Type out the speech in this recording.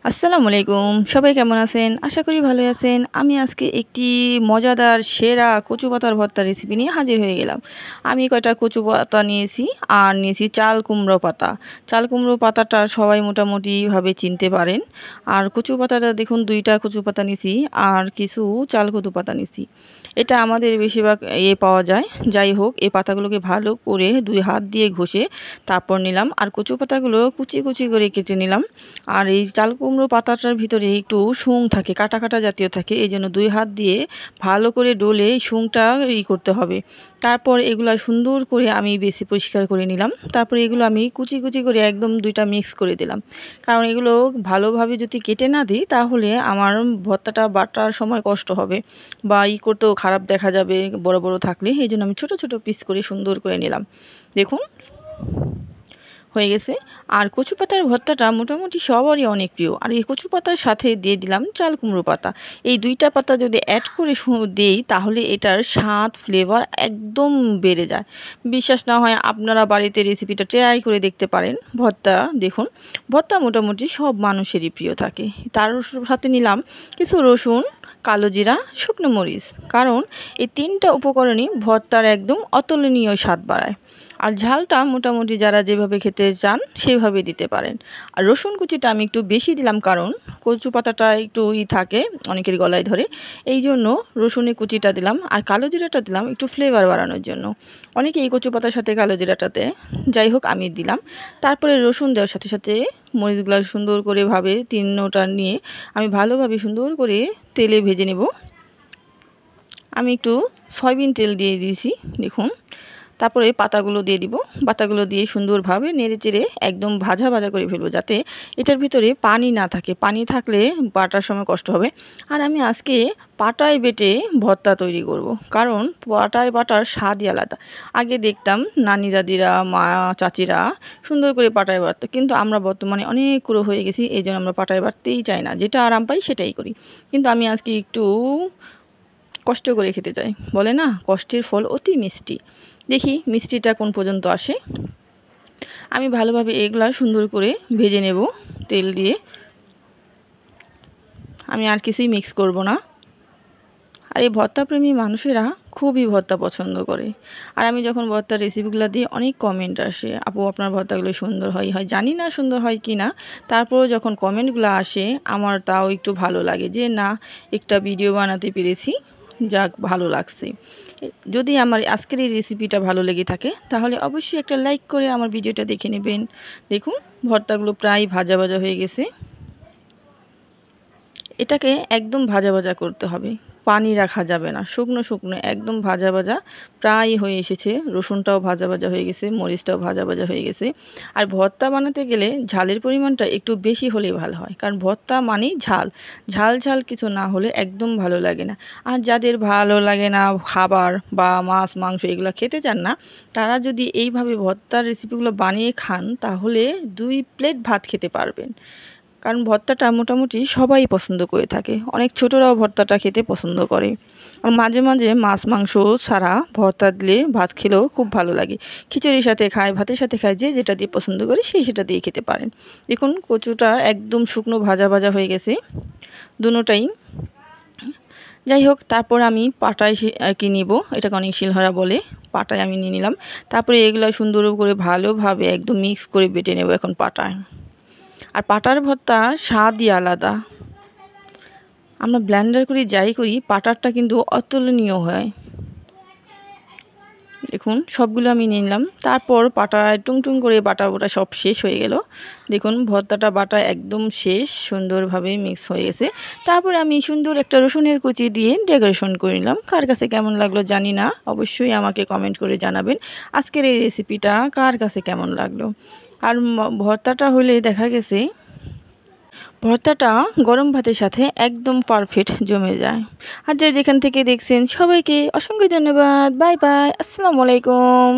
আসসালামু আলাইকুম। সবাই কেমন আছেন? আশা করি ভালোই আছেন। আমি আজকে একটি মজাদার সেরা কচু পাতার ভর্তা রেসিপি নিয়ে হাজির হয়ে গেলাম। আমি কয়টা কচু পাতা নিয়েছি আর নিয়েছি চাল কুমড়ো পাতা। চাল কুমড়ো পাতাটা সবাই মোটামুটিভাবে চিনতে পারেন। আর কচু পাতাটা দেখুন ২ টা কচু পাতা নিয়েছি আর কিছু চাল কচু পাতা নিয়েছি। এটা আমাদের বেশিরভাগ পাওয়া যায়। যাই হোক এই পাতাগুলোকে ভালো করে ২ হাত দিয়ে ঘষে তারপর নিলাম। আর কচু পাতাগুলো কুচি, কুচি করে কেটে নিলাম। আর এই চাল কুমড়ো পাতাটার ভিতরে একটু শুং থাকে, কাটা কাটা জাতীয় থাকে, এই জন্য ২ হাত দিয়ে ভালো করে ডলে এই শুংটা করতে হবে। তারপর এগুলা সুন্দর করে আমি বেশি পরিষ্কার করে নিলাম। তারপরে এগুলো আমি কুচি কুচি করে একদম ২টা মিক্স করে দিলাম। কারণ এগুলো ভালোভাবে যদি কেটে না দিই তাহলে আমার ভর্তাটা বাটার সময় কষ্ট হবে বা করতেও খারাপ দেখা যাবে বড় বড় থাকলে। এই জন্য আমি ছোট ছোট পিস করে সুন্দর করে নিলাম। দেখুন হয়ে গেছে। আর কচু পাতার ভর্তাটা মোটামুটি সবারই অনেক প্রিয়। আর এই কচু পাতার সাথে দিয়ে দিলাম চাল কুমড়ো পাতা। এই ২টা পাতা যদি অ্যাড করে দেই তাহলে এটার স্বাদ ফ্লেভার একদম বেড়ে যায়। বিশ্বাস না হয় আপনারা বাড়িতে রেসিপিটা ট্রাই করে দেখতে পারেন। ভর্তা দেখুন, ভর্তা মোটামুটি সব মানুষেরই প্রিয় থাকে। তার সাথে নিলাম কিছু রসুন, কালো জিরা, শুকনো মরিচ। কারণ এই ৩টা উপকরণই ভর্তার একদম অতুলনীয় স্বাদ বাড়ায়। আর ঝালটা মোটামুটি যারা যেভাবে খেতে চান সেভাবে দিতে পারেন। আর রসুন কুচিটা আমি একটু বেশি দিলাম কারণ কচু পাতাটা একটু থাকে, অনেকের গলায় ধরে, এই জন্য রসুনের কুচিটা দিলাম। আর কালো জিরাটা দিলাম একটু ফ্লেভার বাড়ানোর জন্য। অনেকে এই কচু পাতার সাথে কালো জিরাটা দেয়, যাই হোক আমি দিলাম। তারপরে রসুন দেওয়ার সাথে সাথে মরিচগুলো সুন্দর করে ভাবে ৩টা নিয়ে আমি ভালোভাবে সুন্দর করে তেলে ভেজে নেব। আমি একটু সয়াবিন তেল দিয়ে দিয়েছি দেখুন। তারপরে পাতাগুলো দিয়ে দিব। পাতাগুলো দিয়ে সুন্দরভাবে নেড়েচেড়ে একদম ভাজা ভাজা করে ফেলবো যাতে এটার ভিতরে পানি না থাকে। পানি থাকলে বাটার সময় কষ্ট হবে। আর আমি আজকে পাটায় বেটে ভর্তা তৈরি করব। কারণ পাটায় বাটার স্বাদই আলাদা। আগে দেখতাম নানি দাদিরা, মা, চাচিরা সুন্দর করে পাটায় বাটতো। কিন্তু আমরা বর্তমানে অনেক কুঁড়ো হয়ে গেছি, এই জন্য আমরা পাটায় বাটতেই চাই না। যেটা আরাম পাই সেটাই করি। কিন্তু আমি আজকে একটু কষ্ট করে খেতে চাই। বলে না কষ্টের ফল অতি মিষ্টি। দেখি মিষ্টিটা কোন পর্যন্ত আসে। আমি ভালোভাবে এগুলা সুন্দর করে ভেজে নেব তেল দিয়ে। আমি আর কিছুই মিক্স করব না। আর এই ভর্তাপ্রেমী মানুষেরা খুবই ভর্তা পছন্দ করে। আর আমি যখন ভর্তার রেসিপিগুলো দিই অনেক কমেন্ট আসে, আপু আপনার ভর্তাগুলো সুন্দর হয়। জানি না সুন্দর হয় কি না, তারপরেও যখন কমেন্টগুলো আসে আমার তাও একটু ভালো লাগে যে না, একটা ভিডিও বানাতে পেরেছি, যাক ভালো লাগছে। যদি আমার আজকের এই রেসিপিটা ভালো লেগে থাকে তাহলে অবশ্যই একটা লাইক করে আমার ভিডিওটা দেখে নেবেন। দেখুন ভর্তাগুলো প্রায় ভাজা ভাজা হয়ে গেছে। এটাকে একদম ভাজা ভাজা করতে হবে, পানি রাখা যাবে না। শুকনো শুকনো একদম ভাজা ভাজা প্রায় হয়ে এসেছে। রসুনটাও ভাজা ভাজা হয়ে গেছে, মরিচটাও ভাজা ভাজা হয়ে গেছে। আর ভর্তা বানাতে গেলে ঝালের পরিমাণটা একটু বেশি হলেই ভালো হয়, কারণ ভর্তা মানেই ঝাল। ঝাল ঝাল কিছু না হলে একদম ভালো লাগে না। আর যাদের ভালো লাগে না খাবার বা মাছ মাংস এগুলো খেতে চান না, তারা যদি এইভাবে ভর্তার রেসিপিগুলো বানিয়ে খান তাহলে ২ প্লেট ভাত খেতে পারবেন। কারণ ভর্তাটা মোটামুটি সবাই পছন্দ করে থাকে। অনেক ছোটরাও ভর্তাটা খেতে পছন্দ করে। আর মাঝে মাঝে মাছ মাংস ছাড়া ভর্তা দিলে ভাত খেলেও খুব ভালো লাগে। খিচুড়ির সাথে খায়, ভাতের সাথে খায়, যে যেটা দিয়ে পছন্দ করে সেই সেটা দিয়ে খেতে পারেন। দেখুন কচুটা একদম শুকনো ভাজা ভাজা হয়ে গেছে দুটোটাই। যাই হোক তারপর আমি পাটায় আর কি নিব, এটাকে অনেক শিলনোড়া বলে, পাটায় আমি নিয়ে নিলাম। তারপরে এগুলো সুন্দর করে ভালোভাবে একদম মিক্স করে বেটে নেব এখন পাটায়। আর পাটার ভর্তার স্বাদই আলাদা। আমরা ব্লেন্ডার করি যাই করি, পাটারটা কিন্তু অতুলনীয় হয়। দেখুন সবগুলো আমি নিয়ে নিলাম। তারপর পাটায় টুংটুং করে বাটা বোটা সব শেষ হয়ে গেল। দেখুন ভর্তাটা বাটা একদম শেষ, সুন্দরভাবে মিক্স হয়ে গেছে। তারপরে আমি সুন্দর একটা রসুনের কুচি দিয়ে ডেকোরেশন করে নিলাম। কার কাছে কেমন লাগলো জানি না, অবশ্যই আমাকে কমেন্ট করে জানাবেন আজকের এই রেসিপিটা কার কাছে কেমন লাগলো। আর ভর্তাটা হলে দেখা গেছে ভর্তাটা গরম ভাতের সাথে একদম পারফেক্ট জমে যায়। আর যে যেখান থেকে দেখছেন সবাইকে অসংখ্য ধন্যবাদ। বাই বাই, আসসালামু আলাইকুম।